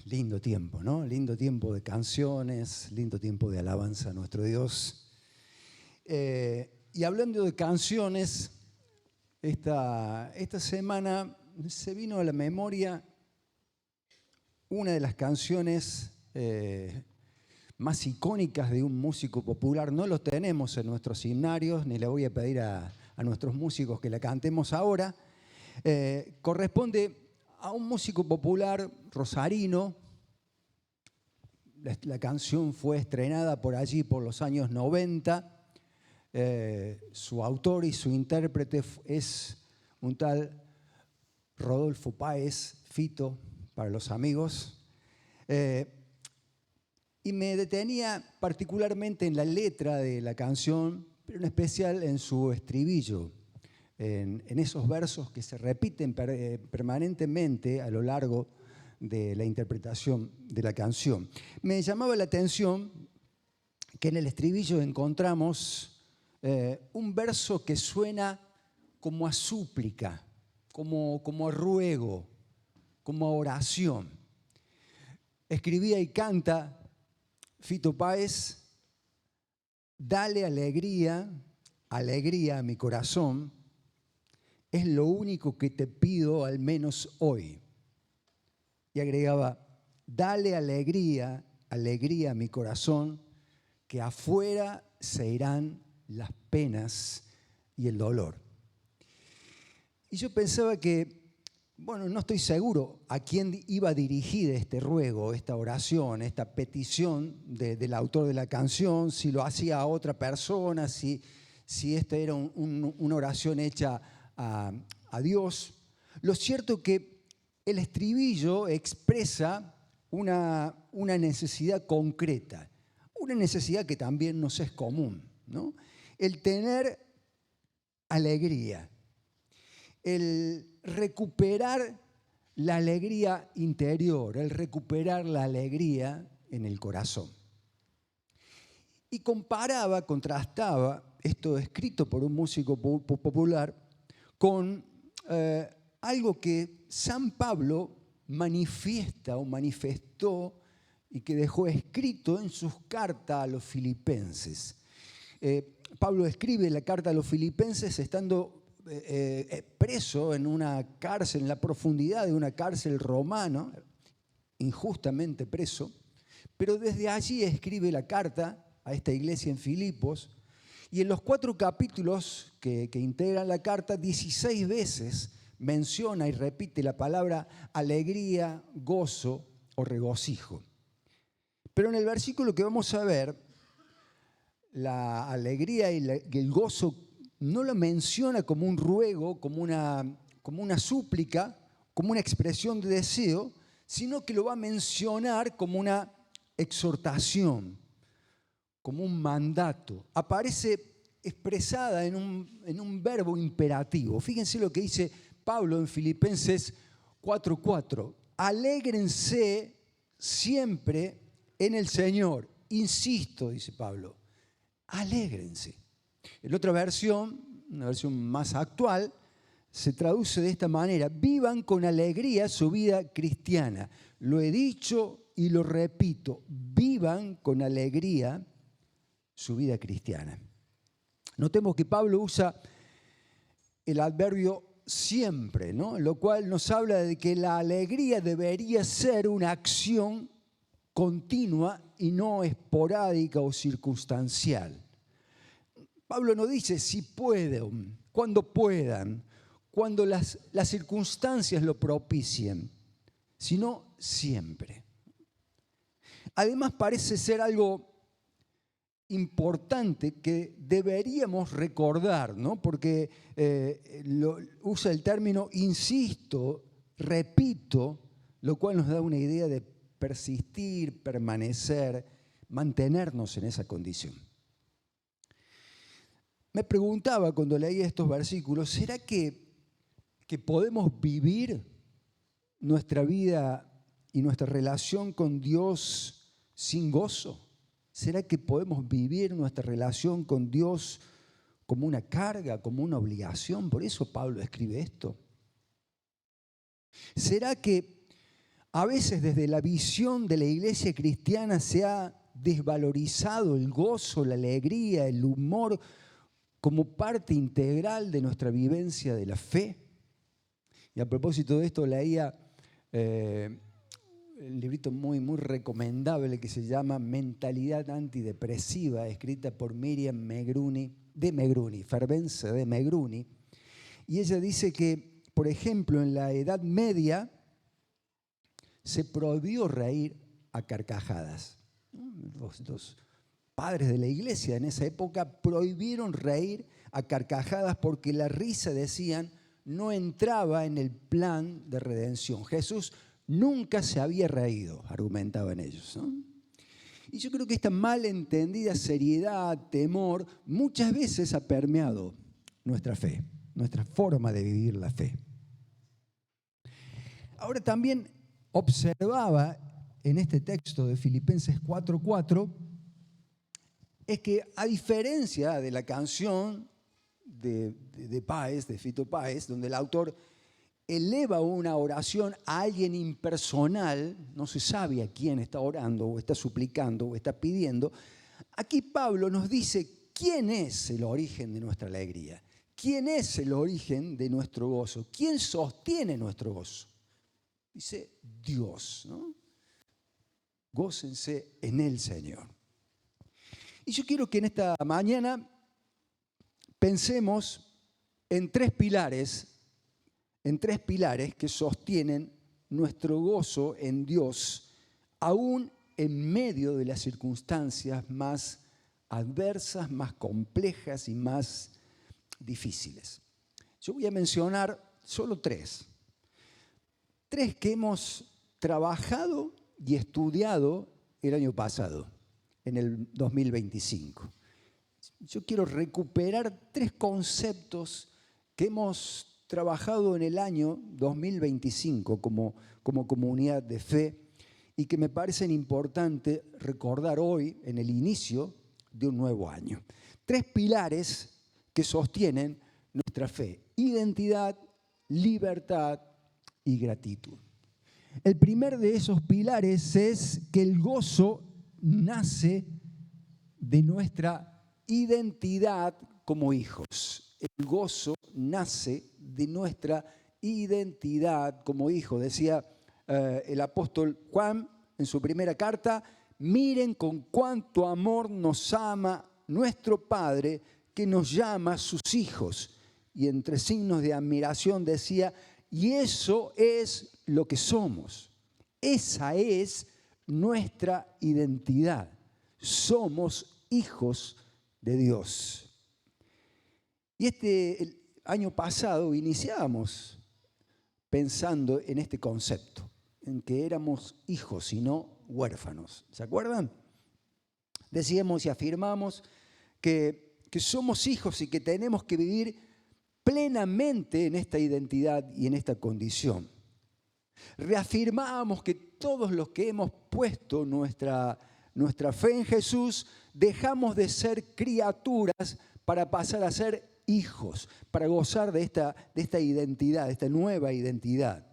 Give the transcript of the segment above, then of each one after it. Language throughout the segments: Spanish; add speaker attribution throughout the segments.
Speaker 1: Lindo tiempo, ¿no? Lindo tiempo de canciones, lindo tiempo de alabanza a nuestro Dios. Y hablando de canciones, esta semana se vino a la memoria una de las canciones más icónicas de un músico popular. No lo tenemos en nuestros himnarios, ni le voy a pedir a nuestros músicos que la cantemos ahora. Corresponde a un músico popular rosarino. La canción fue estrenada por allí por los años 90. Su autor y su intérprete es un tal Rodolfo Páez, Fito, para los amigos. Y me detenía particularmente en la letra de la canción, pero en especial en su estribillo, en esos versos que se repiten permanentemente a lo largo de la interpretación de la canción. Me llamaba la atención que en el estribillo encontramos un verso que suena como a súplica, como a ruego, como a oración. Escribía y canta Fito Páez: dale alegría, alegría a mi corazón, es lo único que te pido al menos hoy. Y agregaba: dale alegría, alegría a mi corazón, que afuera se irán las penas y el dolor. Y yo pensaba que, bueno, no estoy seguro a quién iba dirigida este ruego, esta oración, esta petición del autor de la canción, si lo hacía a otra persona, si esta era una oración hecha a Dios. Lo cierto es que el estribillo expresa una necesidad concreta, una necesidad que también nos es común, ¿no? El tener alegría, el recuperar la alegría interior, el recuperar la alegría en el corazón. Y comparaba, contrastaba esto escrito por un músico popular con algo que San Pablo manifiesta o manifestó y que dejó escrito en sus cartas a los filipenses. Pablo escribe la carta a los filipenses estando preso en una cárcel, en la profundidad de una cárcel romana, injustamente preso, pero desde allí escribe la carta a esta iglesia en Filipos, y en los 4 capítulos que integran la carta, 16 veces menciona y repite la palabra alegría, gozo o regocijo. Pero en el versículo que vamos a ver, la alegría y el gozo no lo menciona como un ruego, como una súplica, como una expresión de deseo, sino que lo va a mencionar como una exhortación, como un mandato. Aparece expresada en un verbo imperativo. Fíjense lo que dice Pablo en Filipenses 4:4. Alégrense siempre en el Señor. Insisto, dice Pablo, alégrense. En otra versión, una versión más actual, se traduce de esta manera: vivan con alegría su vida cristiana. Lo he dicho y lo repito, vivan con alegría su vida cristiana. Notemos que Pablo usa el adverbio siempre, ¿no? Lo cual nos habla de que la alegría debería ser una acción continua y no esporádica o circunstancial. Pablo no dice si pueden, cuando puedan, cuando las circunstancias lo propicien, sino siempre. Además, parece ser algo importante que deberíamos recordar, ¿no? Porque usa el término insisto, repito, lo cual nos da una idea de persistir, permanecer, mantenernos en esa condición. Me preguntaba cuando leía estos versículos, ¿será que podemos vivir nuestra vida y nuestra relación con Dios sin gozo? ¿Será que podemos vivir nuestra relación con Dios como una carga, como una obligación? Por eso Pablo escribe esto. ¿Será que A veces desde la visión de la iglesia cristiana se ha desvalorizado el gozo, la alegría, el humor como parte integral de nuestra vivencia de la fe. Y a propósito de esto leía un librito muy, muy recomendable que se llama Mentalidad Antidepresiva, escrita por Miriam Megruni, Fervenza de Megruni. Y ella dice que, por ejemplo, en la Edad Media se prohibió reír a carcajadas. Los padres de la iglesia en esa época prohibieron reír a carcajadas porque la risa, decían, no entraba en el plan de redención. Jesús nunca se había reído, argumentaban ellos, ¿no? Y yo creo que esta malentendida seriedad, temor, muchas veces ha permeado nuestra fe, nuestra forma de vivir la fe. Ahora también observaba en este texto de Filipenses 4:4 es que, a diferencia de la canción de Páez, de Fito Páez, donde el autor eleva una oración a alguien impersonal, no se sabe a quién está orando o está suplicando o está pidiendo, aquí Pablo nos dice quién es el origen de nuestra alegría, quién es el origen de nuestro gozo, quién sostiene nuestro gozo. Dice Dios, ¿no? Gócense en el Señor. Y yo quiero que en esta mañana pensemos en tres pilares que sostienen nuestro gozo en Dios, aún en medio de las circunstancias más adversas, más complejas y más difíciles. Yo voy a mencionar solo tres que hemos trabajado y estudiado el año pasado, en el 2025. Yo quiero recuperar tres conceptos que hemos trabajado en el año 2025 como comunidad de fe y que me parecen importantes recordar hoy en el inicio de un nuevo año. Tres pilares que sostienen nuestra fe: identidad, libertad y gratitud. El primer de esos pilares es que el gozo nace de nuestra identidad como hijos. El gozo nace de nuestra identidad como hijos. Decía el apóstol Juan en su primera carta: miren con cuánto amor nos ama nuestro Padre, que nos llama sus hijos. Y entre signos de admiración decía: y eso es lo que somos. Esa es nuestra identidad. Somos hijos de Dios. Y el año pasado iniciábamos pensando en este concepto, en que éramos hijos y no huérfanos. ¿Se acuerdan? Decíamos y afirmamos que somos hijos y que tenemos que vivir plenamente en esta identidad y en esta condición. Reafirmábamos que todos los que hemos puesto nuestra fe en Jesús dejamos de ser criaturas para pasar a ser hijos, para gozar de esta identidad, de esta nueva identidad.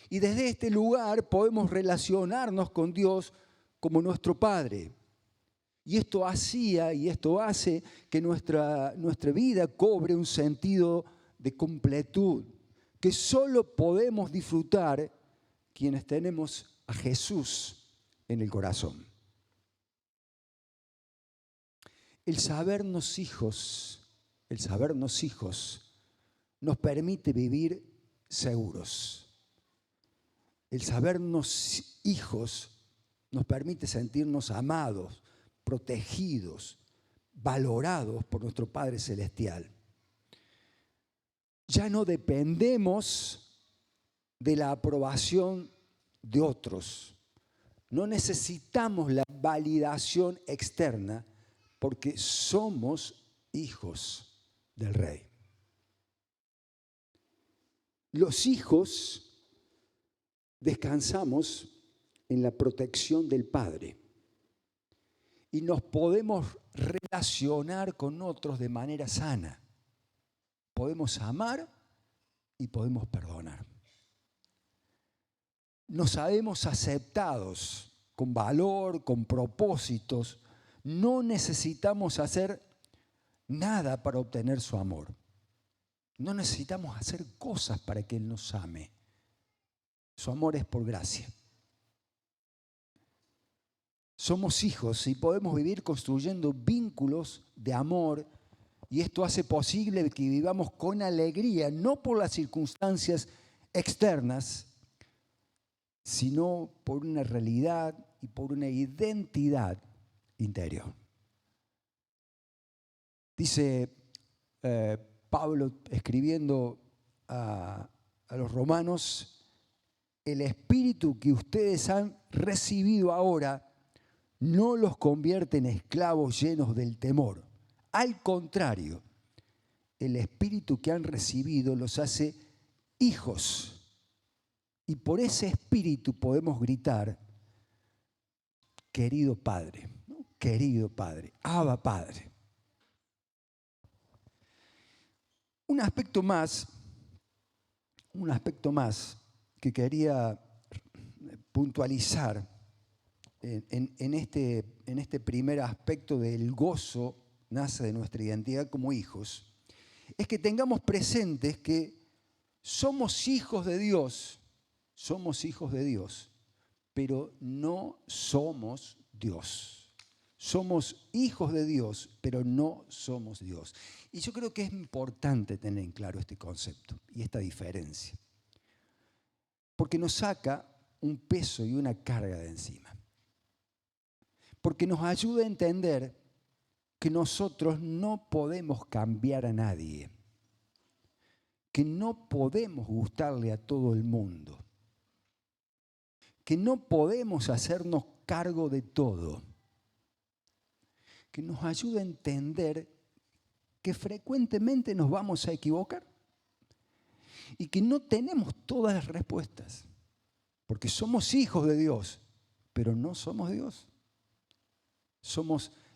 Speaker 1: Y desde este lugar podemos relacionarnos con Dios como nuestro Padre. Y esto hacía y esto hace que nuestra vida cobre un sentido de completud, que solo podemos disfrutar quienes tenemos a Jesús en el corazón. El sabernos hijos nos permite vivir seguros. El sabernos hijos nos permite sentirnos amados, protegidos, valorados por nuestro Padre Celestial. Ya no dependemos de la aprobación de otros. No necesitamos la validación externa porque somos hijos del Rey. Los hijos descansamos en la protección del Padre y nos podemos relacionar con otros de manera sana. Podemos amar y podemos perdonar. nos sabemos aceptados, con valor, con propósitos. No necesitamos hacer nada para obtener su amor. No necesitamos hacer cosas para que Él nos ame. Su amor es por gracia. Somos hijos y podemos vivir construyendo vínculos de amor, y esto hace posible que vivamos con alegría, no por las circunstancias externas, sino por una realidad y por una identidad interior. Dice Pablo, escribiendo a los romanos: el espíritu que ustedes han recibido ahora no los convierte en esclavos llenos del temor. Al contrario, el espíritu que han recibido los hace hijos. Y por ese espíritu podemos gritar: querido Padre, ¿no? Querido Padre, Abba Padre. Un aspecto más que quería puntualizar en este primer aspecto del gozo nace de nuestra identidad como hijos, es que tengamos presentes que somos hijos de Dios, pero no somos Dios. Somos hijos de Dios, pero no somos Dios. Y yo creo que es importante tener en claro este concepto y esta diferencia, porque nos saca un peso y una carga de encima. Porque nos ayuda a entender que nosotros no podemos cambiar a nadie, que no podemos gustarle a todo el mundo, que no podemos hacernos cargo de todo, que nos ayuda a entender que frecuentemente nos vamos a equivocar y que no tenemos todas las respuestas, porque somos hijos de Dios, pero no somos Dios.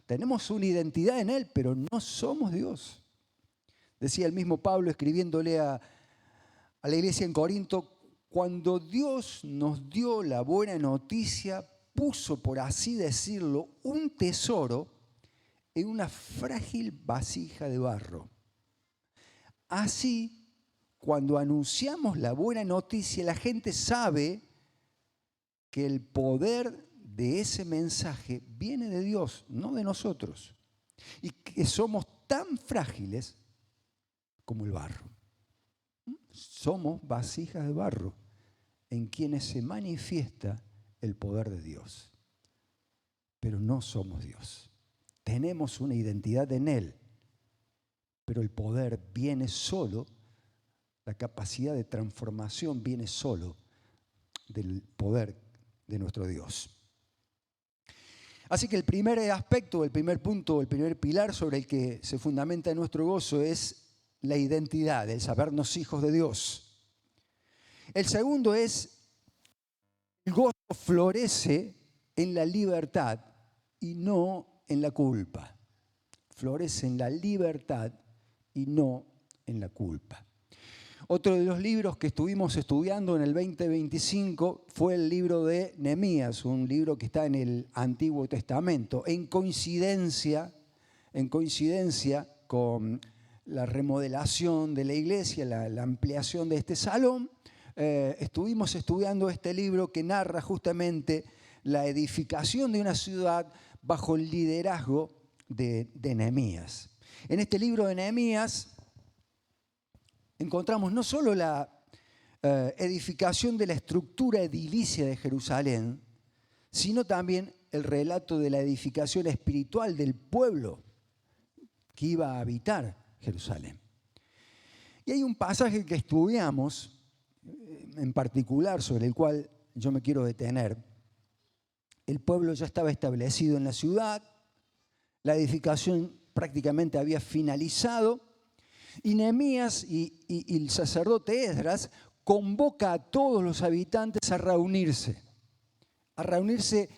Speaker 1: Tenemos una identidad en Él, pero no somos Dios. Decía el mismo Pablo escribiéndole a la iglesia en Corinto: cuando Dios nos dio la buena noticia, puso, por así decirlo, un tesoro en una frágil vasija de barro. Así, cuando anunciamos la buena noticia, la gente sabe que el poder de ese mensaje viene de Dios, no de nosotros, y que somos tan frágiles como el barro. Somos vasijas de barro en quienes se manifiesta el poder de Dios, pero no somos Dios. Tenemos una identidad en Él, pero el poder viene solo, la capacidad de transformación viene solo del poder de nuestro Dios. Así que el primer aspecto, el primer punto, el primer pilar sobre el que se fundamenta nuestro gozo es la identidad, el sabernos hijos de Dios. El segundo es: el gozo florece en la libertad y no en la culpa. Florece en la libertad y no en la culpa. Otro de los libros que estuvimos estudiando en el 2025 fue el libro de Nehemías, un libro que está en el Antiguo Testamento. En coincidencia con la remodelación de la iglesia, la ampliación de este salón, estuvimos estudiando este libro que narra justamente la edificación de una ciudad bajo el liderazgo de Nehemías. En este libro de Nehemías encontramos no solo la edificación de la estructura edilicia de Jerusalén, sino también el relato de la edificación espiritual del pueblo que iba a habitar Jerusalén. Y hay un pasaje que estudiamos en particular sobre el cual yo me quiero detener. El pueblo ya estaba establecido en la ciudad, la edificación prácticamente había finalizado, y Nehemías y el sacerdote Esdras convoca a todos los habitantes a reunirse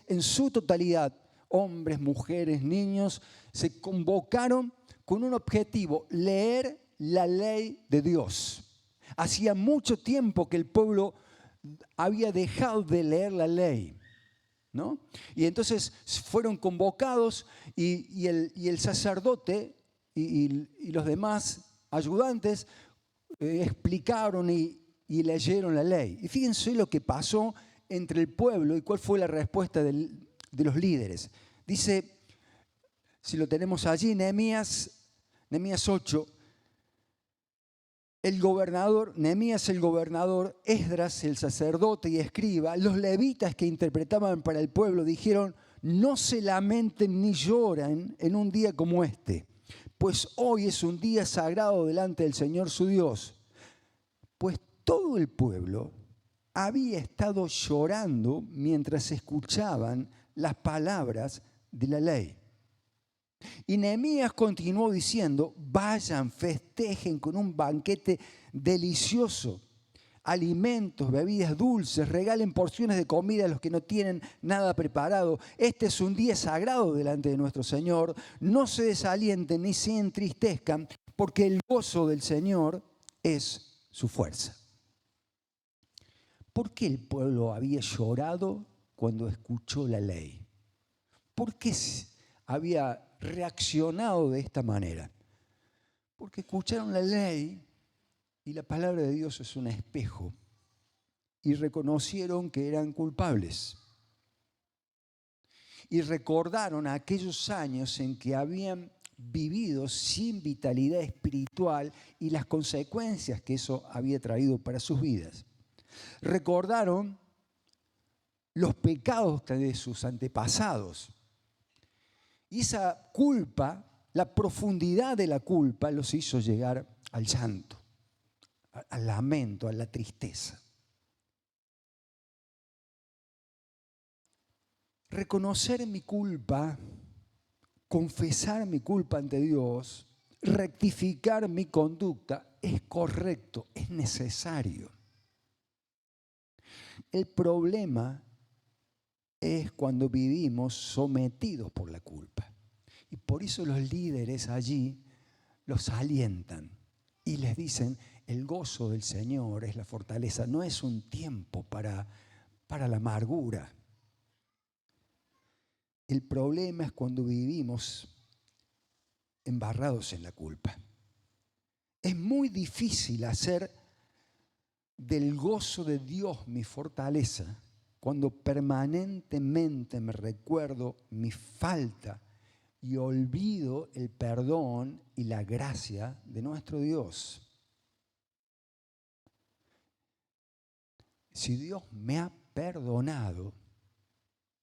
Speaker 1: en su totalidad. Hombres, mujeres, niños, se convocaron con un objetivo: leer la ley de Dios. Hacía mucho tiempo que el pueblo había dejado de leer la ley, ¿no? Y entonces fueron convocados y el sacerdote y los demás ayudantes explicaron y leyeron la ley. Y fíjense lo que pasó entre el pueblo y cuál fue la respuesta de los líderes. Dice, si lo tenemos allí, Nehemías 8, Nehemías el gobernador, Esdras el sacerdote y escriba, los levitas que interpretaban para el pueblo dijeron, no se lamenten ni lloren en un día como este, pues hoy es un día sagrado delante del Señor su Dios. Pues todo el pueblo había estado llorando mientras escuchaban las palabras de la ley. Y Nehemías continuó diciendo, vayan, festejen con un banquete delicioso, alimentos, bebidas dulces, regalen porciones de comida a los que no tienen nada preparado. Este es un día sagrado delante de nuestro Señor. No se desalienten ni se entristezcan, porque el gozo del Señor es su fuerza. ¿Por qué el pueblo había llorado cuando escuchó la ley? ¿Por qué había reaccionado de esta manera? Porque escucharon la ley y la palabra de Dios es un espejo y reconocieron que eran culpables. Y recordaron aquellos años en que habían vivido sin vitalidad espiritual y las consecuencias que eso había traído para sus vidas. Recordaron los pecados de sus antepasados. Y esa culpa, la profundidad de la culpa, los hizo llegar al llanto, al lamento, a la tristeza. Reconocer mi culpa, confesar mi culpa ante Dios, rectificar mi conducta es correcto, es necesario. El problema es cuando vivimos sometidos por la culpa. Y por eso los líderes allí los alientan y les dicen, el gozo del Señor es la fortaleza, no es un tiempo para la amargura. El problema es cuando vivimos embarrados en la culpa. Es muy difícil hacer del gozo de Dios mi fortaleza cuando permanentemente me recuerdo mi falta y olvido el perdón y la gracia de nuestro Dios. Si Dios me ha perdonado,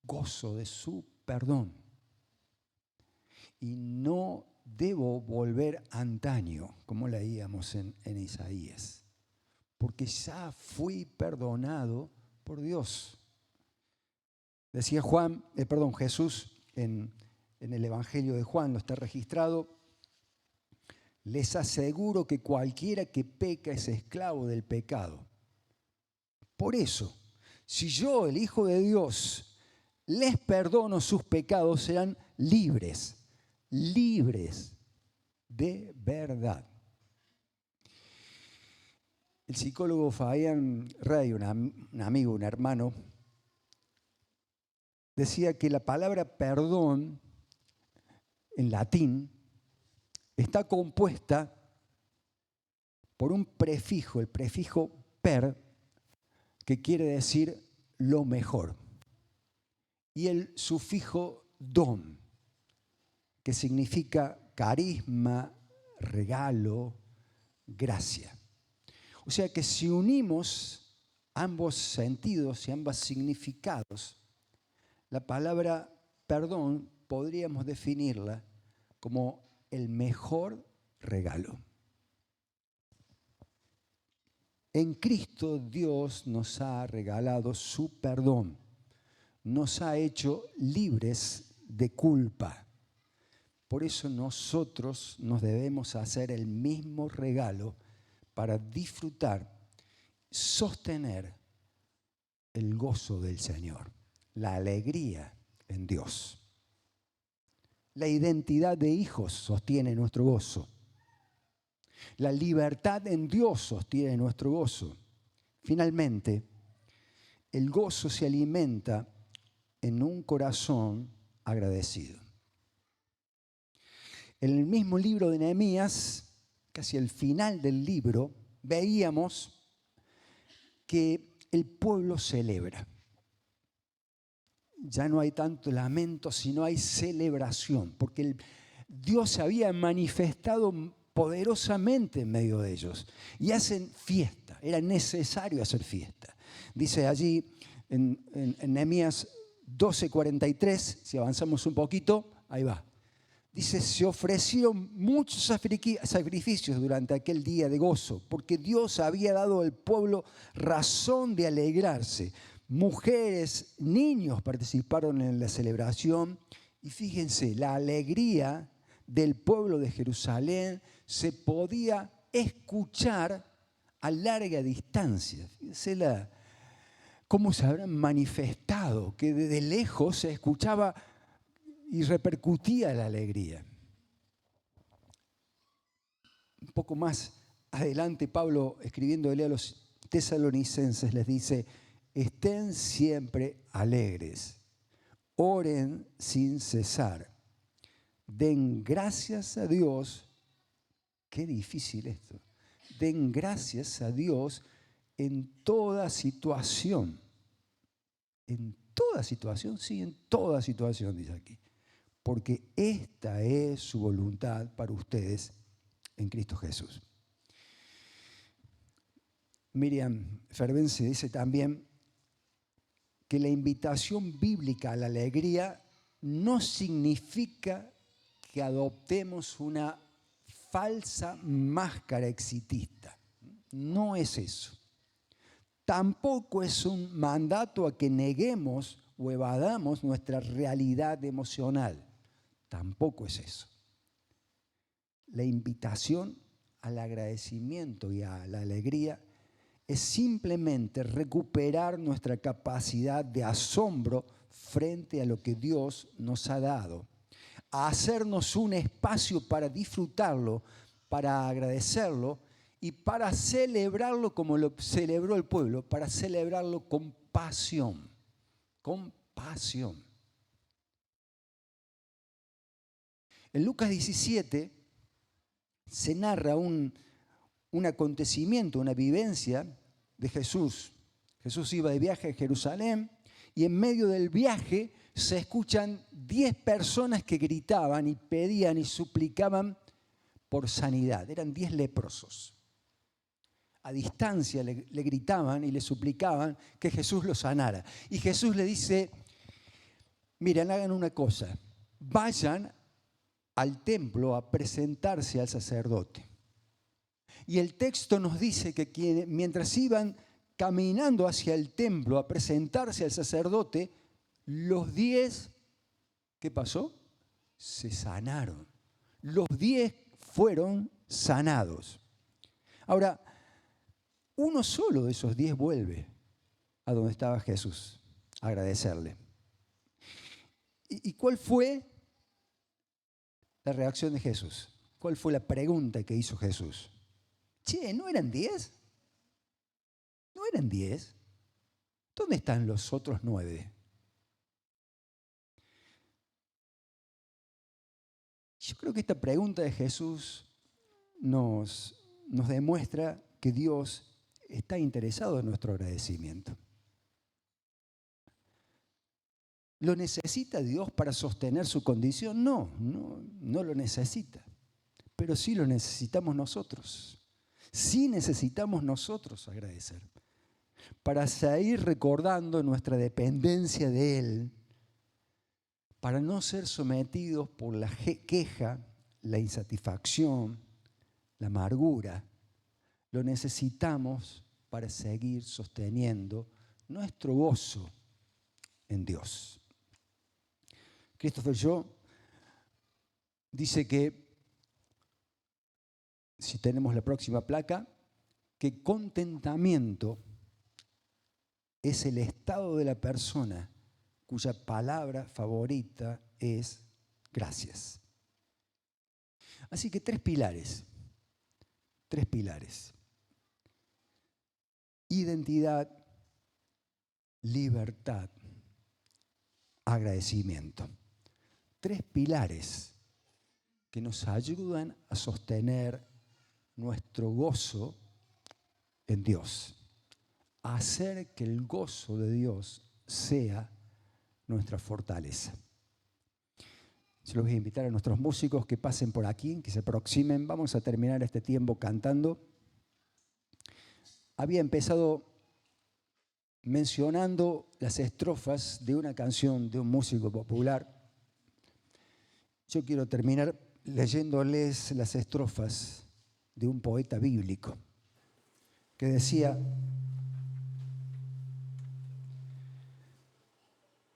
Speaker 1: gozo de su perdón. Y no debo volver antaño, como leíamos en Isaías, porque ya fui perdonado por Dios. Decía Jesús en el Evangelio de Juan, lo está registrado, les aseguro que cualquiera que peca es esclavo del pecado. Por eso, si yo, el Hijo de Dios, les perdono sus pecados, serán libres de verdad. El psicólogo Fabián Rey, un amigo, un hermano, decía que la palabra perdón en latín está compuesta por un prefijo, el prefijo per, que quiere decir lo mejor, y el sufijo dom, que significa carisma, regalo, gracia. O sea que si unimos ambos sentidos y ambos significados, la palabra perdón podríamos definirla como el mejor regalo. En Cristo Dios nos ha regalado su perdón, nos ha hecho libres de culpa. Por eso nosotros nos debemos hacer el mismo regalo para disfrutar, sostener el gozo del Señor, la alegría en Dios. La identidad de hijos sostiene nuestro gozo. La libertad en Dios sostiene nuestro gozo. Finalmente, el gozo se alimenta en un corazón agradecido. En el mismo libro de Nehemías, casi al final del libro, veíamos que el pueblo celebra. Ya no hay tanto lamento, sino hay celebración, porque Dios se había manifestado poderosamente en medio de ellos. Y hacen fiesta, era necesario hacer fiesta. Dice allí en Nehemías 12:43, si avanzamos un poquito, ahí va. Dice, se ofrecieron muchos sacrificios durante aquel día de gozo, porque Dios había dado al pueblo razón de alegrarse. Mujeres, niños participaron en la celebración y fíjense, la alegría del pueblo de Jerusalén se podía escuchar a larga distancia. Fíjense cómo se habrán manifestado, que desde lejos se escuchaba y repercutía la alegría. Un poco más adelante, Pablo, escribiéndole a los tesalonicenses, les dice, estén siempre alegres, oren sin cesar, den gracias a Dios. Qué difícil esto. Den gracias a Dios en toda situación. En toda situación, sí, en toda situación, dice aquí. Porque esta es su voluntad para ustedes en Cristo Jesús. Miriam Fervense dice también que la invitación bíblica a la alegría no significa que adoptemos una falsa máscara exitista. No es eso. Tampoco es un mandato a que neguemos o evadamos nuestra realidad emocional. Tampoco es eso. La invitación al agradecimiento y a la alegría es simplemente recuperar nuestra capacidad de asombro frente a lo que Dios nos ha dado, a hacernos un espacio para disfrutarlo, para agradecerlo y para celebrarlo como lo celebró el pueblo, para celebrarlo con pasión, con pasión. En Lucas 17 se narra un acontecimiento, una vivencia de Jesús. Jesús iba de viaje a Jerusalén y en medio del viaje se escuchan 10 personas que gritaban y pedían y suplicaban por sanidad. Eran 10 leprosos. A distancia le gritaban y le suplicaban que Jesús los sanara. Y Jesús le dice, miren, hagan una cosa, vayan al templo a presentarse al sacerdote. Y el texto nos dice que mientras iban caminando hacia el templo a presentarse al sacerdote, los 10, ¿qué pasó? Se sanaron. Los 10 fueron sanados. Ahora, uno solo de esos 10 vuelve a donde estaba Jesús a agradecerle. ¿Y cuál fue la reacción de Jesús? ¿Cuál fue la pregunta que hizo Jesús? Che, ¿no eran 10? ¿No eran 10? ¿Dónde están los otros 9? Yo creo que esta pregunta de Jesús nos demuestra que Dios está interesado en nuestro agradecimiento. ¿Lo necesita Dios para sostener su condición? No lo necesita. Pero sí lo necesitamos nosotros. Sí necesitamos nosotros agradecer. Para seguir recordando nuestra dependencia de Él, para no ser sometidos por la queja, la insatisfacción, la amargura. Lo necesitamos para seguir sosteniendo nuestro gozo en Dios. Christopher Shaw dice que, si tenemos la próxima placa, que contentamiento es el estado de la persona cuya palabra favorita es gracias. Así que 3 pilares. 3 pilares. Identidad, libertad, agradecimiento. 3 pilares que nos ayudan a sostener nuestro gozo en Dios, a hacer que el gozo de Dios sea nuestra fortaleza. Se los voy a invitar a nuestros músicos que pasen por aquí, que se aproximen. Vamos a terminar este tiempo cantando. Había empezado mencionando las estrofas de una canción de un músico popular. Yo quiero terminar leyéndoles las estrofas de un poeta bíblico que decía: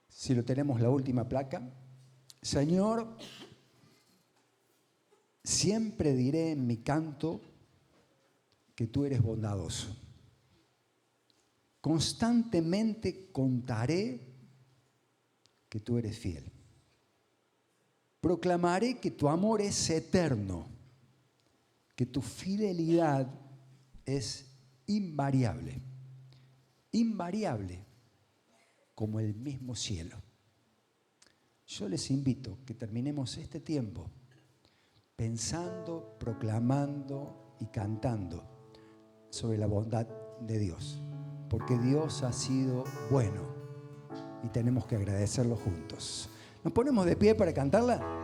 Speaker 1: si lo tenemos la última placa, Señor, siempre diré en mi canto que tú eres bondadoso. Constantemente contaré que tú eres fiel. Proclamaré que tu amor es eterno, que tu fidelidad es invariable, invariable como el mismo cielo. Yo les invito que terminemos este tiempo pensando, proclamando y cantando sobre la bondad de Dios, porque Dios ha sido bueno y tenemos que agradecerlo juntos. ¿Nos ponemos de pie para cantarla?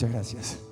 Speaker 1: Muchas gracias.